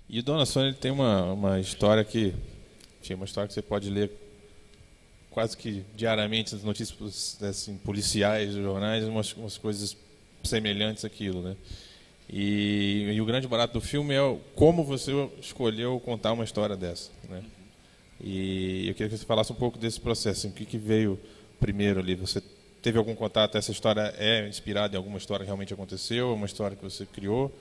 E o Dona Sônia ele tem uma história que. Tinha uma história que você pode ler quase que diariamente nas notícias assim, policiais, jornais, umas coisas semelhantes àquilo, né? E o grande barato do filme é como você escolheu contar uma história dessa, né? E eu queria que você falasse um pouco desse processo, assim, o que veio primeiro ali. Você teve algum contato? Essa história é inspirada em alguma história que realmente aconteceu, uma história que você criou?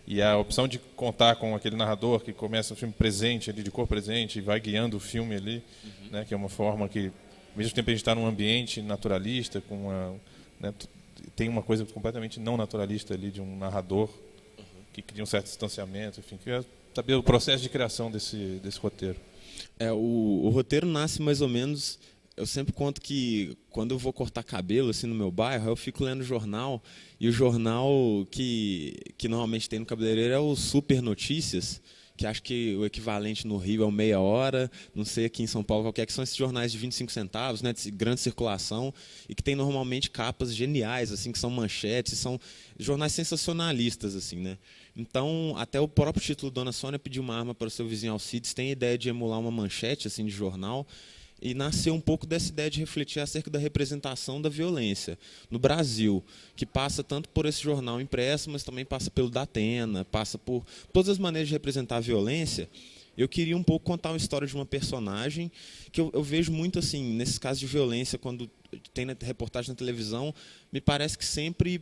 E a opção de contar com aquele narrador que começa o filme presente, ali, de cor presente, e vai guiando o filme ali, né, que é uma forma que, ao mesmo tempo, a gente está num ambiente naturalista, né, tem uma coisa completamente não naturalista ali, de um narrador que cria um certo distanciamento, enfim. Queria saber o processo de criação desse roteiro. O roteiro nasce mais ou menos. Eu sempre conto que quando eu vou cortar cabelo assim no meu bairro, eu fico lendo jornal, e o jornal que normalmente tem no cabeleireiro é o Super Notícias, que acho que o equivalente no Rio é o Meia Hora, não sei aqui em São Paulo qual que é, que são esses jornais de 25 centavos, né, de grande circulação, e que tem normalmente capas geniais, assim, que são manchetes, são jornais sensacionalistas, assim, né? Então, até o próprio título Dona Sônia pediu uma arma para o seu vizinho Alcides tem a ideia de emular uma manchete assim de jornal, e nasceu um pouco dessa ideia de refletir acerca da representação da violência no Brasil, que passa tanto por esse jornal impresso, mas também passa pelo Datena, passa por todas as maneiras de representar a violência. Eu queria um pouco contar uma história de uma personagem que eu vejo muito assim, nesses casos de violência, quando tem reportagem na televisão, me parece que sempre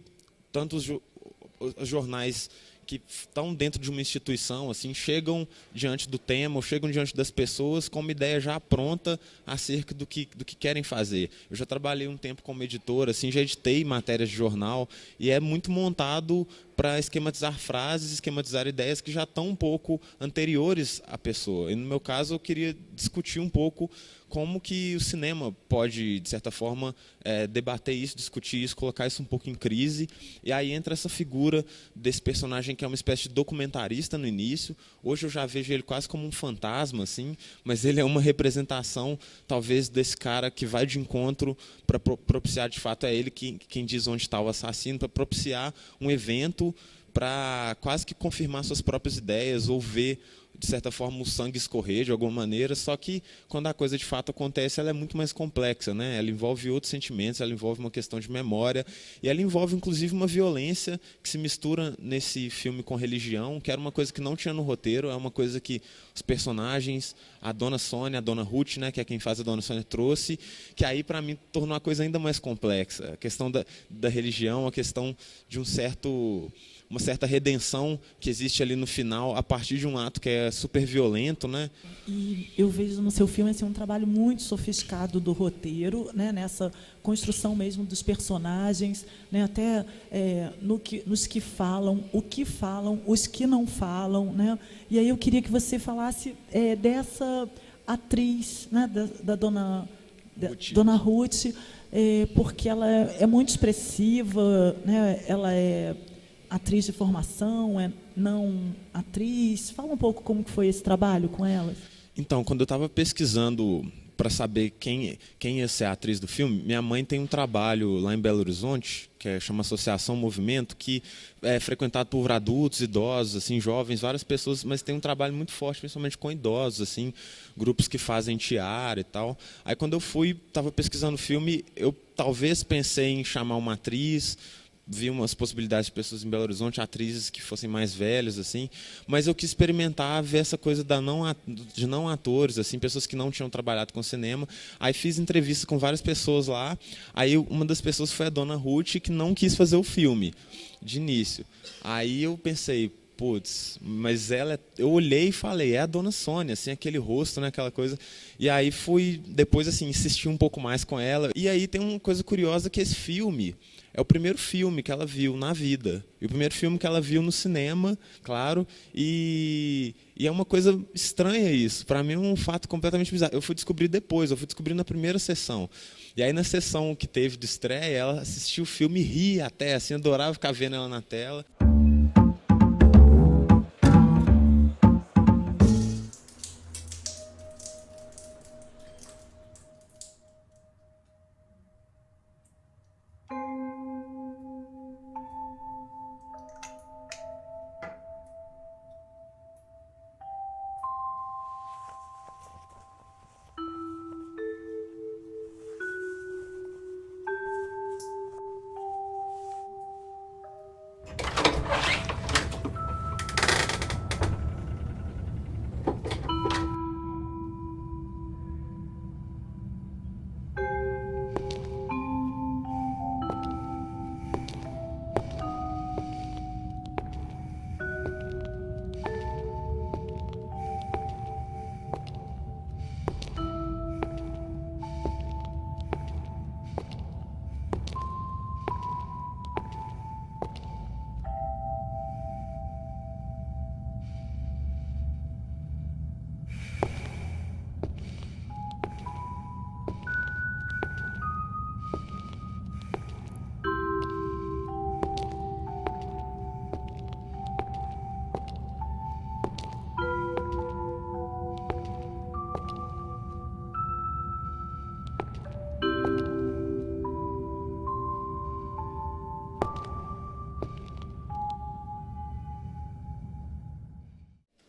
tanto os jornais que estão dentro de uma instituição assim chegam diante do tema ou chegam diante das pessoas com uma ideia já pronta acerca do que querem fazer. Eu já trabalhei um tempo como editor, assim, já editei matérias de jornal, e é muito montado para esquematizar frases, esquematizar ideias que já estão um pouco anteriores à pessoa. E no meu caso eu queria discutir um pouco como que o cinema pode, de certa forma, debater isso, discutir isso, colocar isso um pouco em crise. E aí entra essa figura desse personagem que é uma espécie de documentarista no início. Hoje eu já vejo ele quase como um fantasma, assim, mas ele é uma representação, talvez, desse cara que vai de encontro para propiciar, de fato, é ele quem diz onde está o assassino, para propiciar um evento para quase que confirmar suas próprias ideias ou ver, de certa forma, o sangue escorrer de alguma maneira, só que quando a coisa de fato acontece, ela é muito mais complexa, né? Ela envolve outros sentimentos, ela envolve uma questão de memória, e ela envolve inclusive uma violência que se mistura nesse filme com religião, que era uma coisa que não tinha no roteiro, é uma coisa que os personagens, a Dona Sônia, a Dona Ruth, né, que é quem faz a Dona Sônia, trouxe, que aí para mim tornou a coisa ainda mais complexa. A questão da religião, a questão de uma certa redenção que existe ali no final a partir de um ato que é super violento, né? E eu vejo no seu filme assim, um trabalho muito sofisticado do roteiro, né, nessa construção mesmo dos personagens, né, até nos que falam, o que falam, os que não falam. Né? E aí eu queria que você falasse dessa atriz, né, da Dona Ruth, porque ela é muito expressiva, né, ela é atriz de formação, é não atriz. Fala um pouco como que foi esse trabalho com elas. Então, quando eu estava pesquisando para saber quem ia ser a atriz do filme, minha mãe tem um trabalho lá em Belo Horizonte, chama Associação Movimento, que é frequentado por adultos, idosos, assim, jovens, várias pessoas, mas tem um trabalho muito forte, principalmente com idosos, assim, grupos que fazem tiara e tal. Aí quando eu fui, estava pesquisando o filme, eu talvez pensei em chamar uma atriz, vi umas possibilidades de pessoas em Belo Horizonte, atrizes que fossem mais velhas, assim, mas eu quis experimentar ver essa coisa de não atores, assim, pessoas que não tinham trabalhado com cinema. Aí fiz entrevista com várias pessoas lá. Aí uma das pessoas foi a Dona Ruth, que não quis fazer o filme de início. Aí eu pensei, putz, mas eu olhei e falei, é a Dona Sônia, assim, aquele rosto, né, aquela coisa. E aí fui, depois, assim, insisti um pouco mais com ela. E aí tem uma coisa curiosa, que esse filme é o primeiro filme que ela viu na vida. E o primeiro filme que ela viu no cinema, claro. E é uma coisa estranha isso. Para mim é um fato completamente bizarro. Eu fui descobrir depois, eu fui descobrir na primeira sessão. E aí na sessão que teve de estreia, ela assistiu o filme e ria até, assim, adorava ficar vendo ela na tela.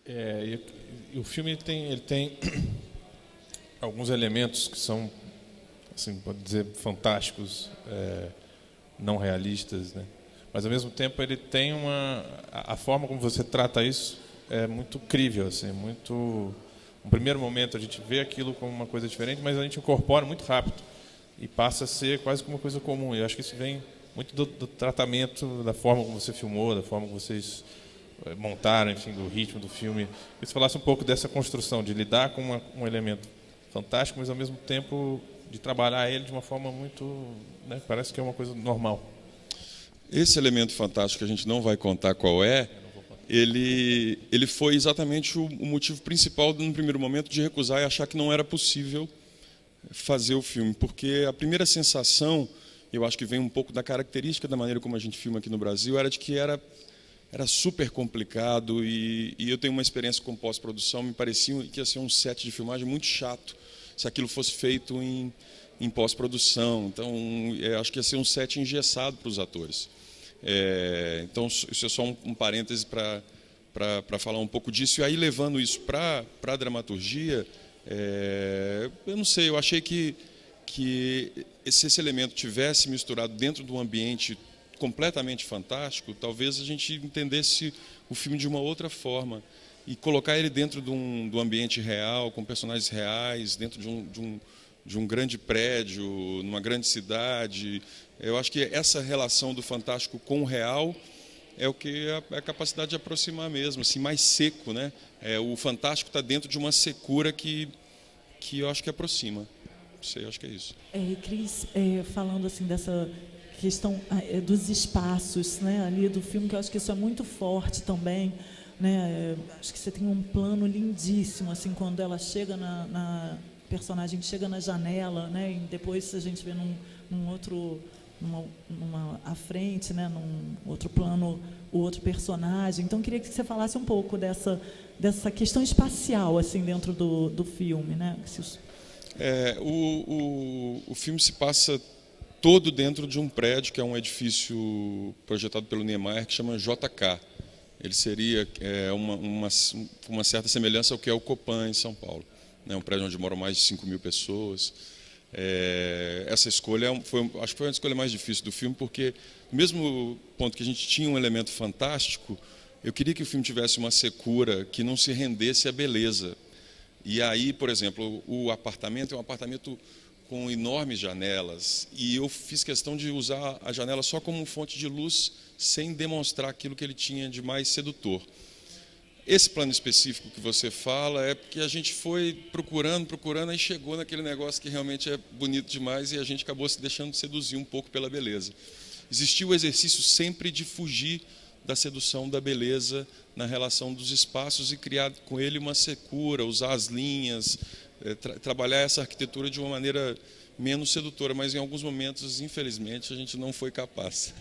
E o filme ele tem alguns elementos que são, assim, pode dizer, fantásticos, não realistas, né? Mas ao mesmo tempo ele tem a forma como você trata isso é muito crível, assim, muito. No primeiro momento a gente vê aquilo como uma coisa diferente, mas a gente incorpora muito rápido e passa a ser quase como uma coisa comum. Eu acho que isso vem muito do tratamento, da forma como você filmou, da forma como vocês montaram, enfim, do ritmo do filme. Que você falasse um pouco dessa construção, de lidar com um elemento fantástico, mas ao mesmo tempo de trabalhar ele de uma forma muito, né, parece que é uma coisa normal. Esse elemento fantástico, que a gente não vai contar qual é, ele foi exatamente o motivo principal, no primeiro momento, de recusar e achar que não era possível fazer o filme. Porque a primeira sensação, eu acho que vem um pouco da característica da maneira como a gente filma aqui no Brasil, era de que era super complicado e eu tenho uma experiência com pós-produção, me parecia que ia ser um set de filmagem muito chato se aquilo fosse feito em pós-produção. Então, acho que ia ser um set engessado para os atores. Então, isso é só um parêntese para falar um pouco disso. E aí, levando isso para a dramaturgia, eu não sei, eu achei que se esse elemento tivesse misturado dentro de um ambiente completamente fantástico, talvez a gente entendesse o filme de uma outra forma e colocar ele dentro do ambiente real, com personagens reais, dentro de um grande prédio, numa grande cidade. Eu acho que essa relação do fantástico com o real é o que é a capacidade de aproximar mesmo, assim, mais seco, né? O fantástico está dentro de uma secura que eu acho que aproxima. Não sei, eu acho que é isso. Cris, falando assim dessa questão dos espaços, né, ali do filme, que eu acho que isso é muito forte também, né? Acho que você tem um plano lindíssimo, assim, quando ela chega na personagem chega na janela, né, e depois a gente vê à frente, né, num outro plano, o outro personagem. Então, queria que você falasse um pouco dessa questão espacial, assim, dentro do filme, né? O filme se passa todo dentro de um prédio, que é um edifício projetado pelo Niemeyer, que chama JK. Ele seria uma certa semelhança ao que é o Copan, em São Paulo. É um prédio onde moram mais de 5.000 pessoas. Essa escolha acho que foi uma escolha mais difícil do filme, porque, no mesmo ponto que a gente tinha um elemento fantástico, eu queria que o filme tivesse uma secura que não se rendesse à beleza. E aí, por exemplo, o apartamento é um apartamento com enormes janelas, e eu fiz questão de usar a janela só como fonte de luz, sem demonstrar aquilo que ele tinha de mais sedutor. Esse plano específico que você fala é porque a gente foi procurando, aí chegou naquele negócio que realmente é bonito demais e a gente acabou se deixando seduzir um pouco pela beleza. Existiu o exercício sempre de fugir da sedução da beleza na relação dos espaços e criar com ele uma secura, usar as linhas, trabalhar essa arquitetura de uma maneira menos sedutora, mas em alguns momentos, infelizmente, a gente não foi capaz.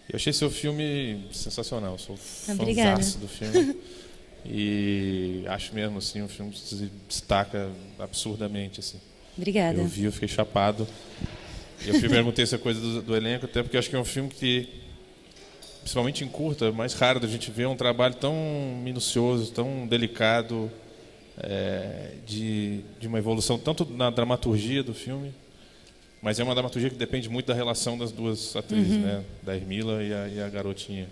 Eu achei seu filme sensacional, sou Obrigada. fãzaço do filme. E acho mesmo assim, um filme que se destaca absurdamente, assim. Obrigada. Eu fiquei chapado. Eu perguntei essa coisa do elenco, até porque acho que é um filme que, principalmente em curta, é mais raro da gente ver um trabalho tão minucioso, tão delicado, de uma evolução tanto na dramaturgia do filme, mas é uma dramaturgia que depende muito da relação das duas atrizes, né? Da Hermila e a garotinha.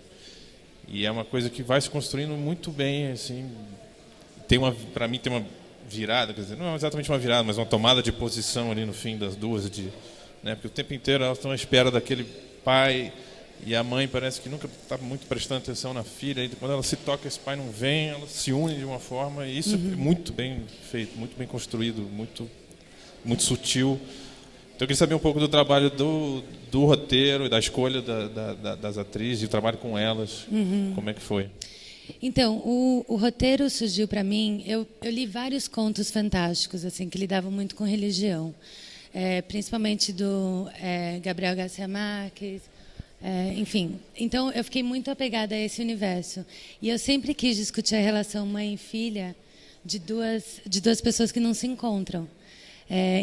E é uma coisa que vai se construindo muito bem, assim, para mim tem uma virada, quer dizer, não é exatamente uma virada, mas uma tomada de posição ali no fim das duas, né, porque o tempo inteiro elas estão à espera daquele pai, e a mãe parece que nunca está muito prestando atenção na filha, e quando ela se toca, esse pai não vem, ela se une de uma forma, e isso é muito bem feito, muito bem construído, muito, muito sutil. Então eu queria saber um pouco do trabalho do roteiro, da escolha das atrizes, e o trabalho com elas, como é que foi? Então, o roteiro surgiu para mim, eu li vários contos fantásticos, assim, que lidavam muito com religião, principalmente do Gabriel Garcia Marques, enfim. Então, eu fiquei muito apegada a esse universo. E eu sempre quis discutir a relação mãe e filha de duas pessoas que não se encontram.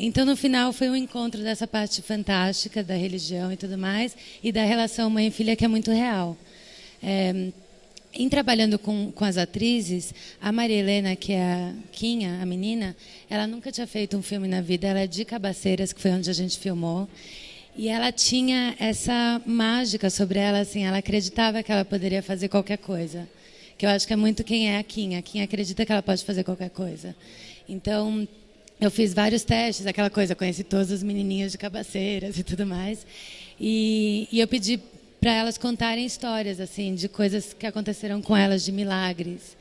Então, no final, foi um encontro dessa parte fantástica da religião e tudo mais, e da relação mãe e filha, que é muito real. Em trabalhando com as atrizes, a Maria Helena, que é a Quinha, a menina, ela nunca tinha feito um filme na vida, ela é de Cabaceiras, que foi onde a gente filmou, e ela tinha essa mágica sobre ela, assim, ela acreditava que ela poderia fazer qualquer coisa, que eu acho que é muito quem é a Quinha acredita que ela pode fazer qualquer coisa. Então, eu fiz vários testes, aquela coisa, conheci todos os menininhos de Cabaceiras e tudo mais, e eu pedi para elas contarem histórias, assim, de coisas que aconteceram com elas, de milagres.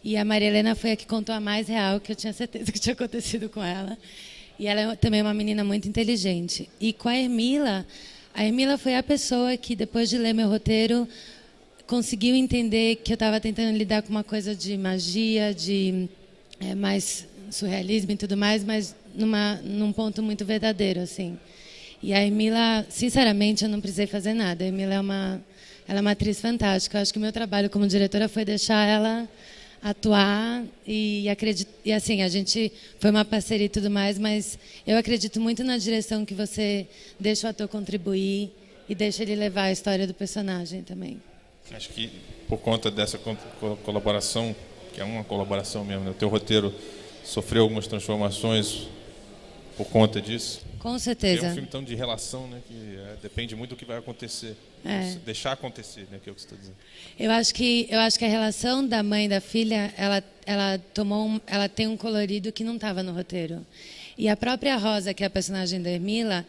E a Maria Helena foi a que contou a mais real, que eu tinha certeza que tinha acontecido com ela. E ela também é uma menina muito inteligente. E com a Ermila foi a pessoa que, depois de ler meu roteiro, conseguiu entender que eu estava tentando lidar com uma coisa de magia, de mais surrealismo e tudo mais, mas num ponto muito verdadeiro, assim. E a Ermila, sinceramente, eu não precisei fazer nada. A Ermila ela é uma atriz fantástica. Eu acho que o meu trabalho como diretora foi deixar ela atuar e assim, a gente foi uma parceria e tudo mais, mas eu acredito muito na direção que você deixa o ator contribuir e deixa ele levar a história do personagem também. Acho que por conta dessa colaboração, que é uma colaboração mesmo, né? O teu roteiro sofreu algumas transformações por conta disso? Com certeza. É um filme tão de relação, né, que depende muito do que vai acontecer. Deixar acontecer, né, que é o que você está dizendo. Eu acho que a relação da mãe e da filha, ela tem um colorido que não estava no roteiro. E a própria Rosa, que é a personagem da Ermila,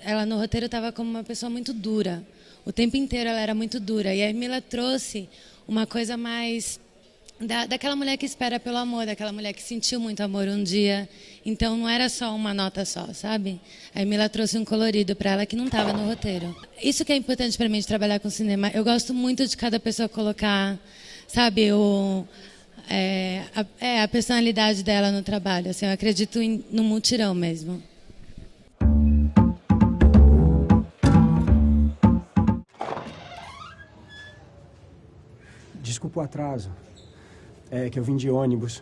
ela no roteiro estava como uma pessoa muito dura. O tempo inteiro ela era muito dura. E a Ermila trouxe uma coisa mais daquela mulher que espera pelo amor, daquela mulher que sentiu muito amor um dia. Então não era só uma nota só, sabe? A Ermila trouxe um colorido para ela que não estava no roteiro. Isso que é importante para mim de trabalhar com cinema. Eu gosto muito de cada pessoa colocar, sabe, a personalidade dela no trabalho. Assim, eu acredito no mutirão mesmo. Desculpa o atraso. É que eu vim de ônibus.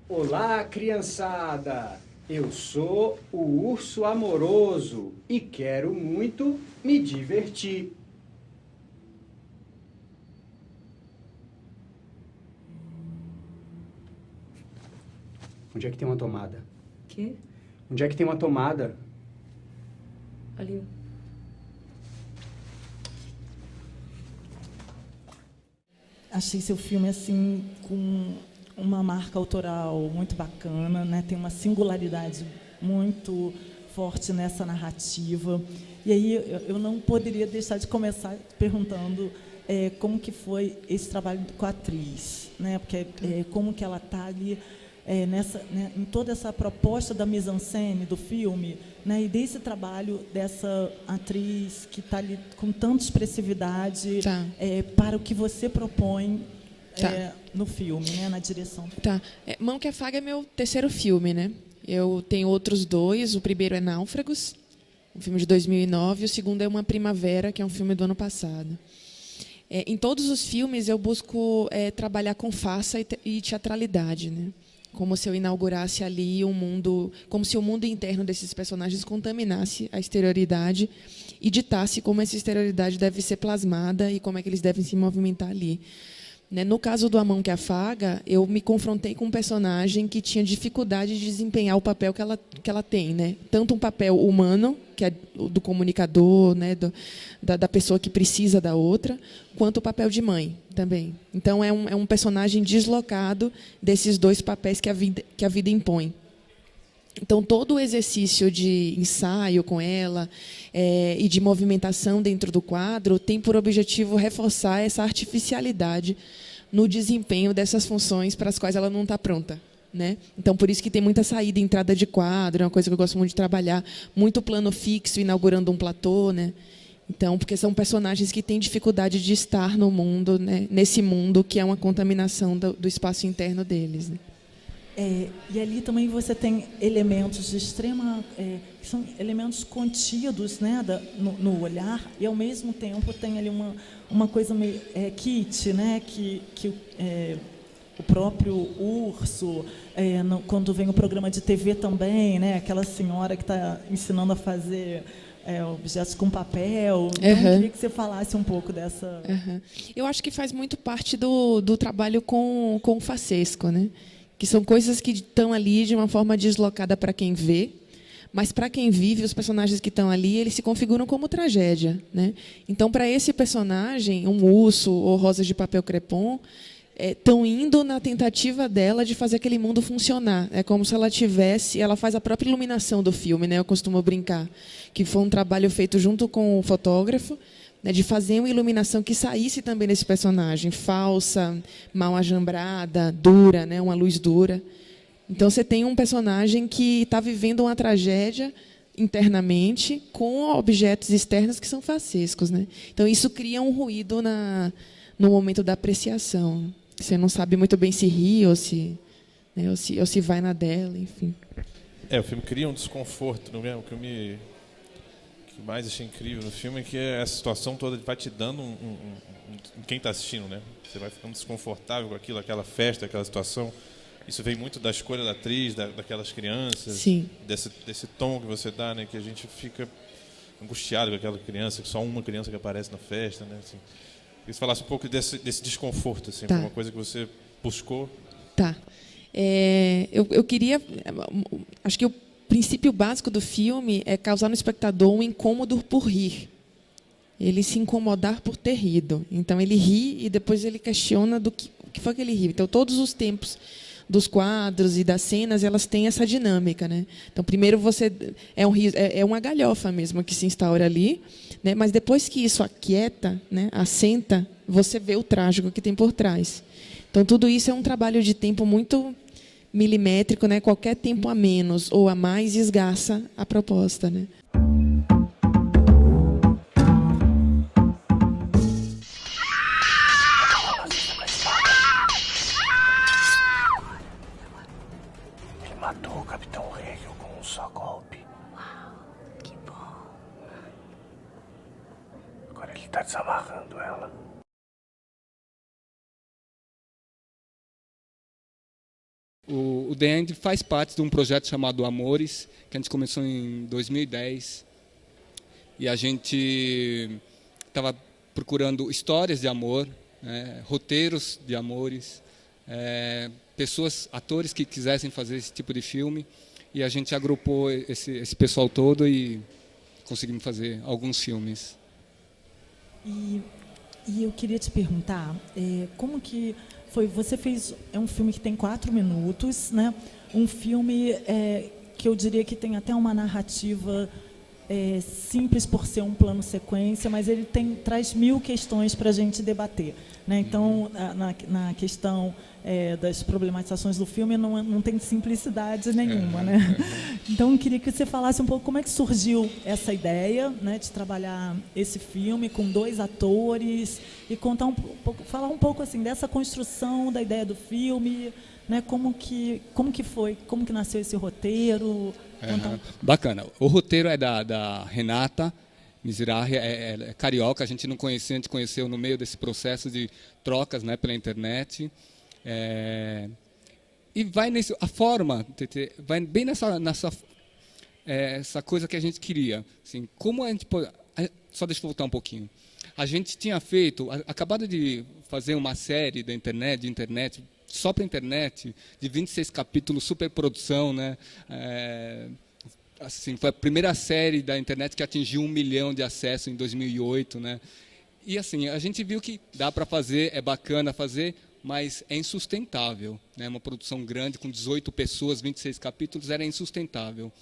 Olá, criançada! Eu sou o urso amoroso e quero muito me divertir. Onde é que tem uma tomada? Quê? Onde é que tem uma tomada? Ali. Achei seu filme assim com uma marca autoral muito bacana, né? Tem uma singularidade muito forte nessa narrativa. E aí eu não poderia deixar de começar perguntando como que foi esse trabalho com a atriz, né? Porque como que ela está ali em toda essa proposta da mise-en-scène do filme, né? E desse trabalho dessa atriz que está ali com tanta expressividade para o que você propõe no filme, né? Na direção. Tá. Mão que Afaga é meu terceiro filme, né? Eu tenho outros dois. O primeiro é Náufragos, um filme de 2009, e o segundo é Uma Primavera, que é um filme do ano passado. Em todos os filmes eu busco trabalhar com farsa e teatralidade, né? como se eu inaugurasse ali um mundo, como se o mundo interno desses personagens contaminasse a exterioridade e ditasse como essa exterioridade deve ser plasmada e como é que eles devem se movimentar ali. No caso do A Mão que Afaga, eu me confrontei com um personagem que tinha dificuldade de desempenhar o papel que ela tem, né? Tanto um papel humano, que é do comunicador, né? Da pessoa que precisa da outra, quanto o papel de mãe também. Então, é um personagem deslocado desses dois papéis que a vida impõe. Então, todo o exercício de ensaio com ela e de movimentação dentro do quadro tem por objetivo reforçar essa artificialidade no desempenho dessas funções para as quais ela não está pronta. Né? Então, por isso que tem muita saída e entrada de quadro, é uma coisa que eu gosto muito de trabalhar, muito plano fixo, inaugurando um platô. Né? Então, porque são personagens que têm dificuldade de estar no mundo, né? Nesse mundo que é uma contaminação do espaço interno deles. Né? E ali também você tem elementos de extrema... que são elementos contidos, né, no olhar, e, ao mesmo tempo, tem ali uma coisa meio kit, né, que o próprio Urso, quando vem o programa de TV também, né, aquela senhora que está ensinando a fazer... objetos com papel. Então, eu queria que você falasse um pouco dessa... Eu acho que faz muito parte do trabalho com o facesco, né? Que são coisas que estão ali de uma forma deslocada para quem vê, mas para quem vive, os personagens que estão ali, eles se configuram como tragédia. Né? Então, para esse personagem, um urso ou rosas de papel crepom, estão indo na tentativa dela de fazer aquele mundo funcionar. É como se ela ela faz a própria iluminação do filme, né? Eu costumo brincar, que foi um trabalho feito junto com o fotógrafo, né, de fazer uma iluminação que saísse também desse personagem, falsa, mal ajambrada, dura, né, uma luz dura. Então, você tem um personagem que está vivendo uma tragédia internamente com objetos externos que são facescos. Né? Então, isso cria um ruído no momento da apreciação. Você não sabe muito bem se ri ou se vai na dela, enfim. O filme cria um desconforto, não é? O que mais achei incrível no filme é que essa situação toda vai te dando quem está assistindo, né? Você vai ficando desconfortável com aquilo, aquela festa, aquela situação. Isso vem muito da escolha da atriz, daquelas crianças, Sim. Desse tom que você dá, né? Que a gente fica angustiado com aquela criança, que só uma criança que aparece na festa, né? Assim, queria que você falasse um pouco desse desconforto, assim, Tá. Uma coisa que você buscou. Tá. Eu queria... Acho que o princípio básico do filme é causar no espectador um incômodo por rir. Ele se incomodar por ter rido. Então, ele ri e depois ele questiona o que foi que ele riu. Então, todos os tempos dos quadros e das cenas, elas têm essa dinâmica. Né? Então, primeiro, é uma galhofa mesmo que se instaura ali, né? Mas depois que isso aquieta, né? Assenta, você vê o trágico que tem por trás. Então, tudo isso é um trabalho de tempo muito milimétrico, né? Qualquer tempo a menos ou a mais esgarça a proposta, né? Ele matou o Capitão Hegel com um só golpe. Uau, que bom. Agora ele está desamarrando ela. O The End faz parte de um projeto chamado Amores, que a gente começou em 2010. E a gente estava procurando histórias de amor, né, roteiros de amores, atores que quisessem fazer esse tipo de filme. E a gente agrupou esse pessoal todo e conseguimos fazer alguns filmes. E eu queria te perguntar, como que... Você fez um filme que tem 4 minutos, né? Um filme que eu diria que tem até uma narrativa simples por ser um plano sequência, mas ele traz 1000 questões para a gente debater. Né? Então, na questão das problematizações do filme, não tem simplicidade nenhuma. Né? Então, eu queria que você falasse um pouco como é que surgiu essa ideia, né, de trabalhar esse filme com 2 atores e falar um pouco assim, dessa construção da ideia do filme, né, como que foi, como que nasceu esse roteiro. Bacana. O roteiro é da Renata Mizrahi, é carioca, a gente não conhecia, a gente conheceu no meio desse processo de trocas, né, pela internet. E vai a forma, vai bem nessa essa coisa que a gente queria. Assim, como a gente pode... Só deixa eu voltar um pouquinho. A gente tinha acabado de fazer uma série de internet, só para internet, de 26 capítulos, superprodução, né? Assim, foi a primeira série da internet que atingiu 1 milhão de acessos em 2008, né? E assim, a gente viu que dá para fazer, é bacana fazer, mas é insustentável, né? Uma produção grande com 18 pessoas, 26 capítulos, era insustentável.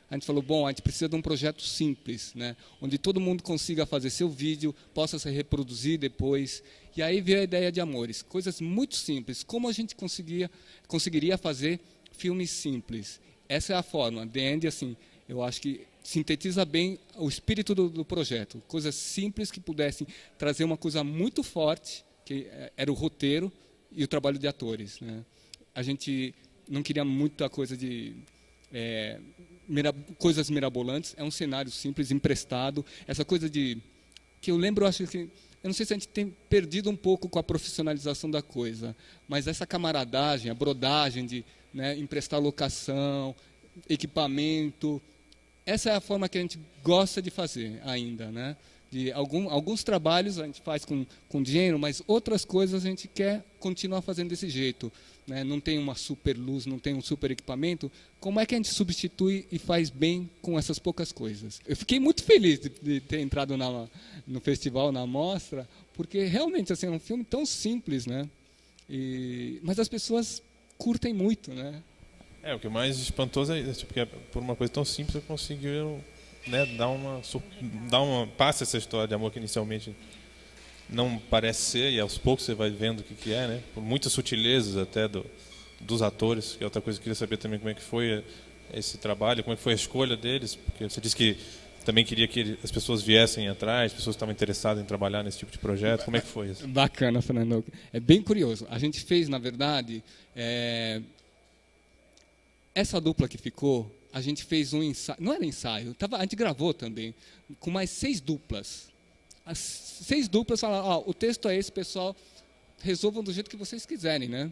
A gente falou, bom, a gente precisa de um projeto simples, né? Onde todo mundo consiga fazer seu vídeo, possa se reproduzir depois. E aí veio a ideia de Amores, coisas muito simples. Como a gente conseguiria fazer filmes simples? Essa é a forma. The End, assim, eu acho que sintetiza bem o espírito do projeto. Coisas simples que pudessem trazer uma coisa muito forte, que era o roteiro e o trabalho de atores, né? A gente não queria muita coisa de... coisas mirabolantes, é um cenário simples, emprestado. Essa coisa de... que eu lembro, acho que... Eu não sei se a gente tem perdido um pouco com a profissionalização da coisa, mas essa camaradagem, a brodagem de, né, emprestar locação, equipamento, essa é a forma que a gente gosta de fazer ainda, né? De alguns trabalhos a gente faz com dinheiro, mas outras coisas a gente quer continuar fazendo desse jeito, né? Não tem uma super luz, não tem um super equipamento. Como é que a gente substitui e faz bem com essas poucas coisas? Eu fiquei muito feliz de ter entrado no festival, na mostra, porque realmente assim, é um filme tão simples, né? Mas as pessoas curtem muito, né? O que é mais espantoso é isso, porque por uma coisa tão simples eu conseguiram, né, passa essa história de amor que inicialmente não parece ser, e aos poucos você vai vendo o que é, né? Por muitas sutilezas até dos atores, que é outra coisa que eu queria saber também como é que foi esse trabalho, como é que foi a escolha deles, porque você disse que também queria que as pessoas viessem atrás, as pessoas estavam interessadas em trabalhar nesse tipo de projeto. Como é que foi isso? Bacana, Fernando. É bem curioso. A gente fez, na verdade, essa dupla que ficou, a gente fez um ensaio, não era ensaio, a gente gravou também, com mais 6 duplas. As 6 duplas falaram, o texto é esse, pessoal, resolvam do jeito que vocês quiserem, né?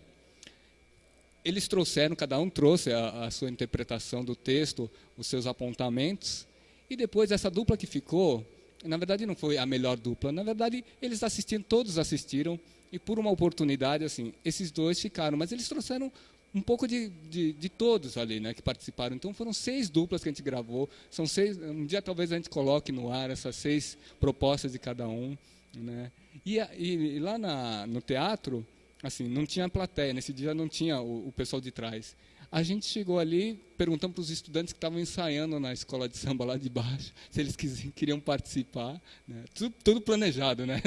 Eles trouxeram, cada um trouxe a sua interpretação do texto, os seus apontamentos, e depois essa dupla que ficou, na verdade não foi a melhor dupla, na verdade eles todos assistiram, e por uma oportunidade, assim, esses 2 ficaram, mas eles trouxeram um pouco de todos ali, né, que participaram. Então foram 6 duplas que a gente gravou. São 6. Um dia talvez a gente coloque no ar essas 6 propostas de cada um, né? E lá no teatro, assim, não tinha plateia. Nesse dia não tinha o pessoal de trás. A gente chegou ali, perguntamos para os estudantes que estavam ensaiando na escola de samba lá de baixo, se eles queriam participar, né? Tudo planejado, né?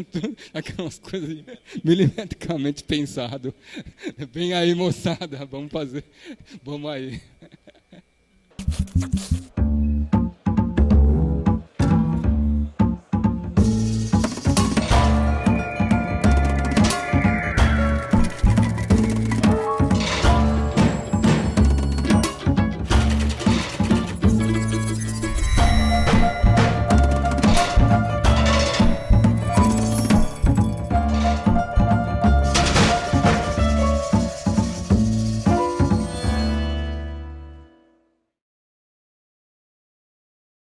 Aquelas coisas milimetricamente pensado. Vem aí, moçada, vamos fazer. Vamos aí.